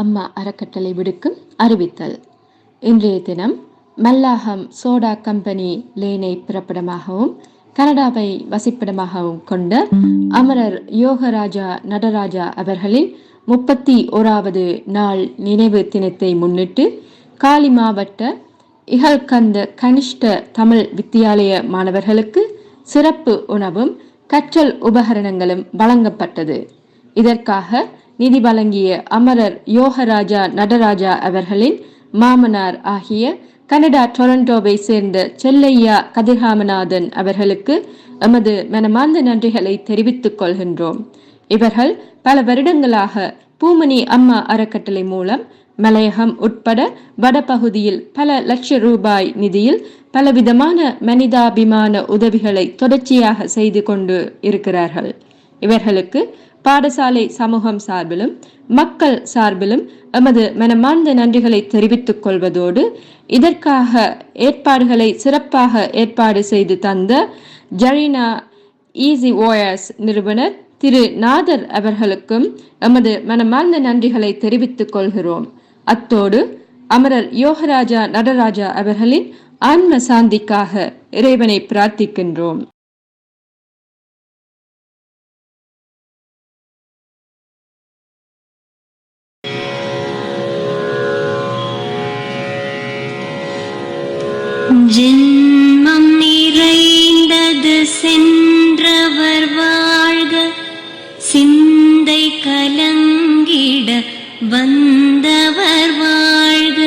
அம்மா அறக்கட்டளை விடுக்கும் அறிவித்தல். இன்றைய தினம் மல்லாகம் சோடா கம்பெனி லேனை பிறப்பிடமாகவும் கனடாவை வசிப்பிடமாகவும் கொண்ட அமரர் யோகராஜா நடராஜா அவர்களின் 31வது நாள் நினைவு தினத்தை முன்னிட்டு காலி மாவட்ட இகழ்கந்த கனிஷ்ட தமிழ் வித்தியாலய மாணவர்களுக்கு சிறப்பு உணவும் கற்றல் உபகரணங்களும் வழங்கப்பட்டது. இதற்காக நிதி வழங்கிய அமரர் யோகராஜா நடராஜா அவர்களின் மாமனார் ஆகிய கனடா டொரண்டோவை சேர்ந்த செல்லையா கதிர்காமநாதன் அவர்களுக்கு எமது மனமார்ந்த நன்றிகளை தெரிவித்துக் கொள்கின்றோம். இவர்கள் பல வருடங்களாக பூமணி அம்மா அறக்கட்டளை மூலம் மலையகம் உட்பட வடபகுதியில் பல லட்சம் ரூபாய் நிதியில் பலவிதமான மனிதாபிமான உதவிகளை தொடர்ச்சியாக செய்து கொண்டு இருக்கிறார்கள். இவர்களுக்கு பாடசாலை சமூகம் சார்பிலும் மக்கள் சார்பிலும் எமது மனமார்ந்த நன்றிகளை தெரிவித்துக் கொள்வதோடு இதற்காக ஏற்பாடுகளை சிறப்பாக ஏற்பாடு செய்து தந்த ஜரீனா ஈஸி ஓயர்ஸ் நிறுவனர் திரு நாதர் அவர்களுக்கும் எமது மனமார்ந்த நன்றிகளை தெரிவித்துக் கொள்கிறோம். அத்தோடு அமரர் யோகராஜா நடராஜா அவர்களின் ஆன்ம சாந்திக்காக இறைவனை பிரார்த்திக்கின்றோம். ஜென்மம் நிறைந்தது சென்றவர் வாழ்க, சிந்தை கலங்கிட வந்தவர் வாழ்க,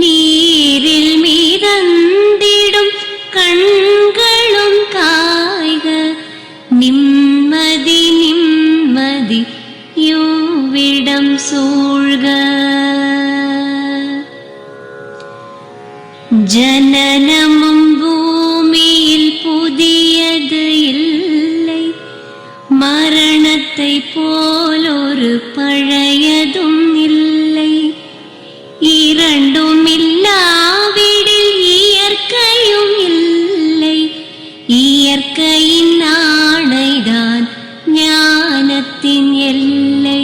நீரில் மிதந்திடும் கண்களும் காய்க, நிம்மதி நிம்மதி யோவிடம் சூழ்க. ஜனனமும் பூமியில் புதியது இல்லை, மரணத்தை போலொரு பழையதும் இல்லை. இரண்டும் இல்லாவிடில் இயற்கையும் இல்லை, இயற்கையின் ஆணைதான் ஞானத்தின் எல்லை.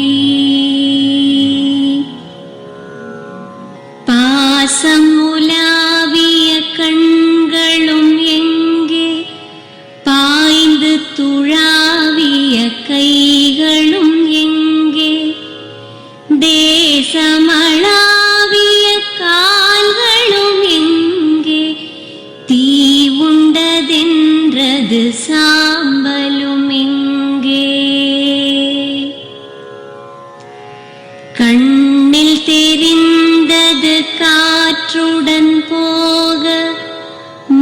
பாசம் உலாவிய கண்களும் எங்கே, பாய்ந்து துழாவிய கைகளும் எங்கே, தேசமளாவிய கால்களும் எங்கே, தீ உண்டதென்றது சாம்பலும் எங்கே. கண்ணில் தெரிந்தது காற்றுடன் போக,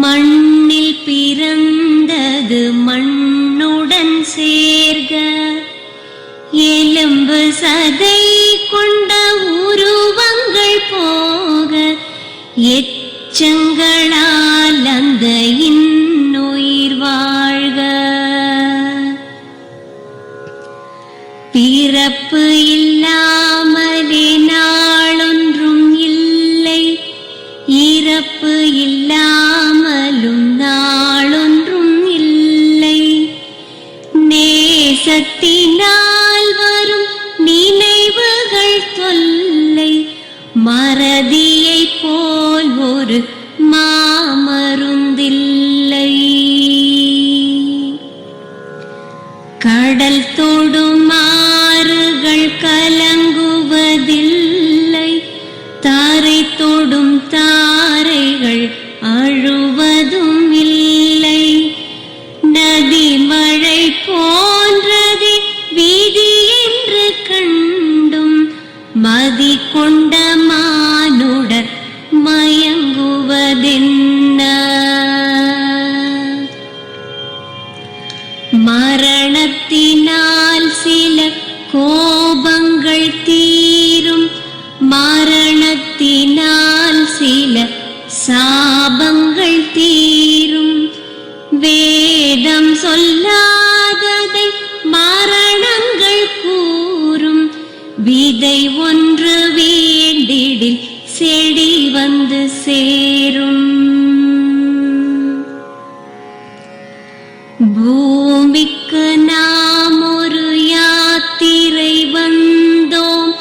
மண்ணில் பிறந்தது மண்ணுடன் சேர்க. எலும்பு சதை கொண்ட உருவங்கள் போக, எச்சங்களால் அந்த இன்னுயிர் வாழ்க. பிறப்பு இல்லாமலே நாளொன்றும் இல்லை, இறப்பு இல்லாமலும் நாளொன்றும் இல்லை. நேசத்தினால் வரும் நினைவுகள் தொல்லை, மறதியை போல் ஒரு மாமருந்தில்லை. கடல் தொடும் ஆறுகள் கலங்குவதில்லை, தாரை தொடும் தாரைகள் அழுவதும் இல்லை. நதி மழை போன்றதே விதி என்று கண்டும், மதி கொண்ட மானுடர் மயங்குவதென்ன. மரணத்தினால் சில கோபங்கள் தீரும், மரணத்தினால் சில சாபங்கள் தீரும். வேதம் சொல்லாததை மரணங்கள் கூறும், விதை ஒன்று வேண்டிடில் செடி வந்து சேரும். பூமிக்கு நாம் ஒரு யாத்திரை வந்தோம்,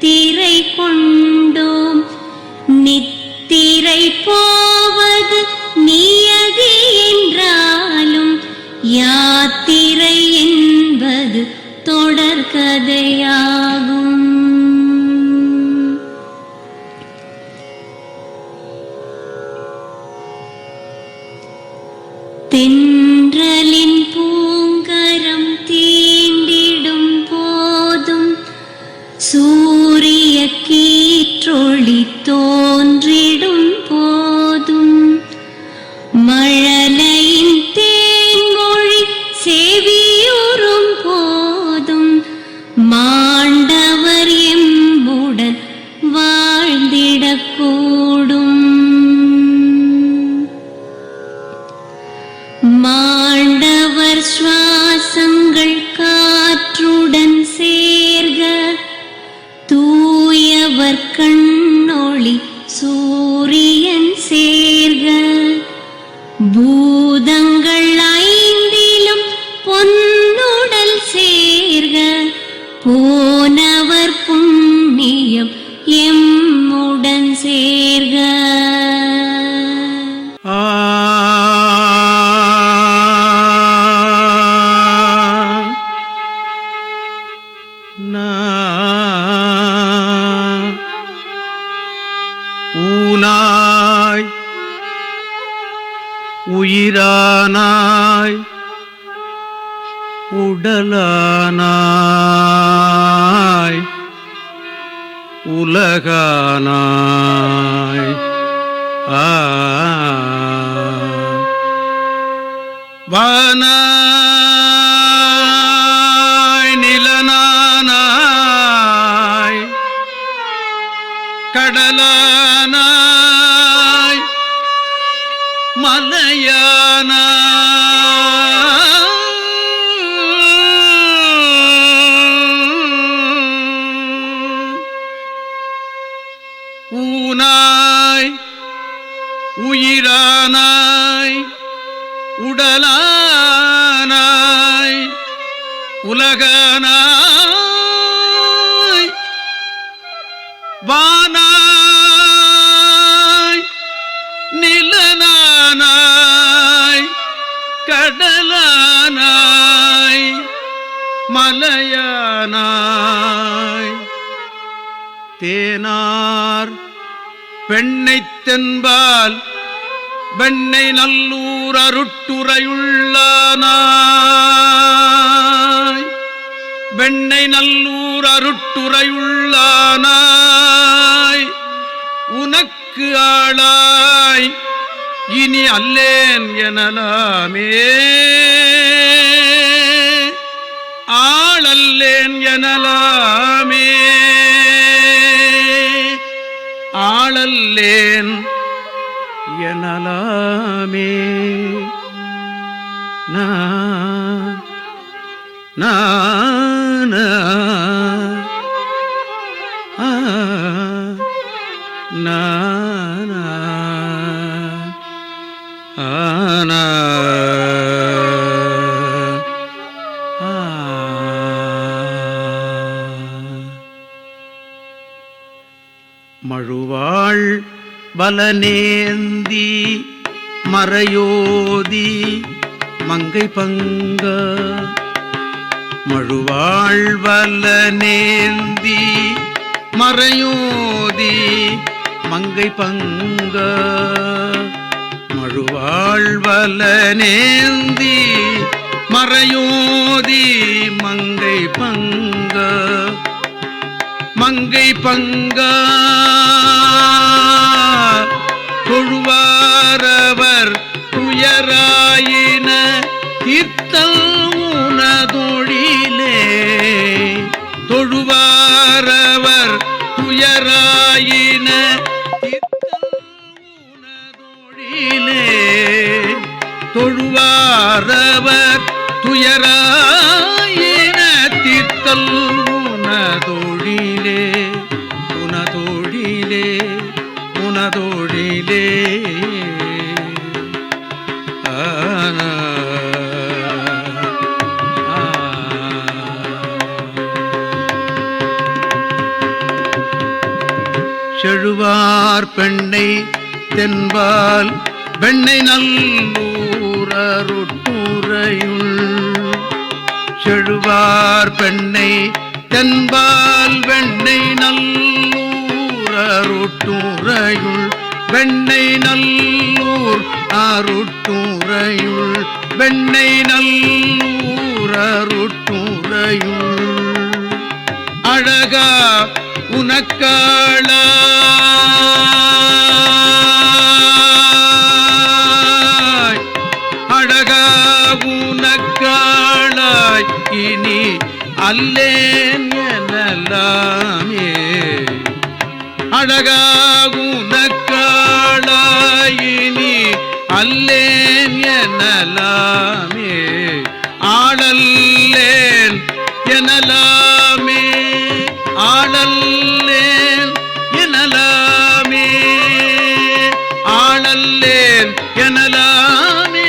முத்திரை கொண்டோம். நித்திரை போவது நியதி என்றாலும் யாத்திரை என்பது தொடர்கதையாகும். தென்றலின் பூங்கரம் தீண்டிடும் போதும் சூரிய கீற்றொளி தோன்றிடும் போதும் மழலையின் தேன்மொழி செவியுறும் போதும் மாண்டவர் எம்முடன் வாழ்ந்திடக்கூடும். மாண்டவர் சுவாசங்கள் காற்றுடன் சேர்க, தூயவர் கண்ணொளி சூரியன் சேர்க, பூதங்கள் ஐந்திலும் பொன்னுடல் சேர்க, போனவர் புண்ணியம் எம்முடன் சேர்க. ஊனாய் உயிரானாய் உடலானாய் உலகானாய் வானாய் நிலனானாய் கடலானாய் மலையானாய் ஊனாய் உயிரானாய் உடலானாய் உலகானாய் வானாய் நிலனானாய் கடலானாய் மலையானாய் தேனார் பெண்ணைத் தென்பால் வெண்ணை நல்லூர் அருட்டுரையுள்ளானாய் வெண்ணை நல்லூர் அருட்டுரையுள்ளானாய் உனக்கு ஆளாய் இனி அல்லேன் எனலாமே ஆளல்லேன் எனலாமே ஆளல்லேன் எனலாமே நா நா நா ஆ நா நா ஆனா மழுவாள் வலனேந்தி மறையோதி மங்கை பங்க மழுவாள் வலனேந்தி மறையோதி மங்கை பங்க மழுவாள் வலனேந்தி மறையோதி மங்கை பங்க மங்கை பங்க தொழுவாரவர் துயராயின தீர்த்தல் உனதொழிலே தொழுவாரவர் துயராயின தீர்த்தல் உனதொழிலே தொழுவாரவர் துயராயின தீர்த்தல் உனதொழிலே உனதொழிலே உனதொழிலே ஆனா செழுவார் பெண்ணை தென்பால் வெண்ணை நல்லூரருட்டுரையுள் செழுவார் பெண்ணை தென்பால் வெண்ணை நல்லூரருட்டுரையுள் வெண்ணை நல்லூர் அருட்டுரையுள் வெண்ணை நல்லூர் அருட்டுரையுள் அழகா உனக்காளாய் அழகா உனக்காளாய் இனி அல்லேன் எனலாமே அழகா உனக்காளாய் இனி அல்லேன் எனலாமே ஆளல்லேன் எனலாமே ஆளல்லேன் எனலாமே ஆளல்லேன் எனலாமே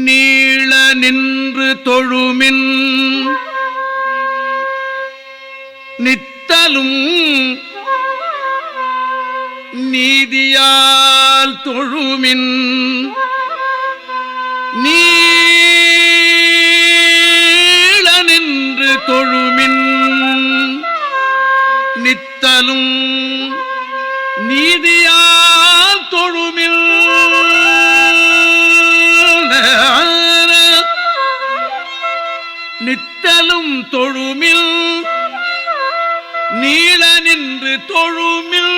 நீள நின்று தொழுமின் நித்தலும் நீதியால் தொழுமின் நீள நின்று தொழுமின் நித்தலும் நீதியால் தொழுமில் நித்தலும் தொழுமில் நீள நின்று தொழுமில்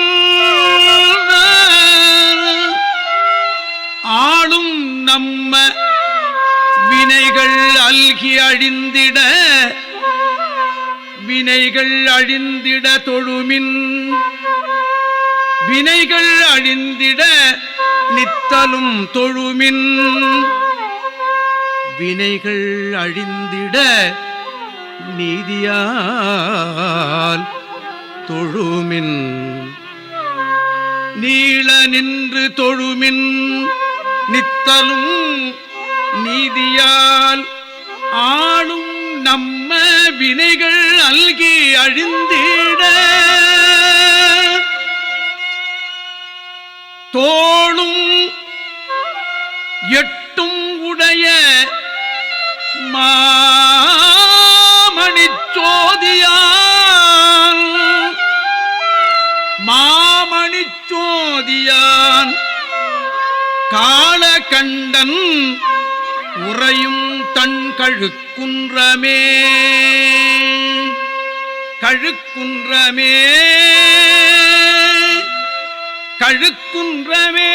ஆளும் நம்ம வினைகள் அல்கி அழிந்திட வினைகள் அழிந்திட தொழுமின் வினைகள் அழிந்திட நித்தலும் தொழுமின் வினைகள் அழிந்திட நீதியால் தொழுமின் நீள நின்று தொழுமின் நித்தலும் நீதியால் ஆளும் நம்ம வினைகள் அல்கி அழிந்திட தோளும் எட்டும் உடைய மாமணிச்சோதியான் மாமணிச்சோதியான் காளகண்டன் உறையும் தன் கழுக்குன்றமே கழுக்குன்றமே கழுக்குன்றமே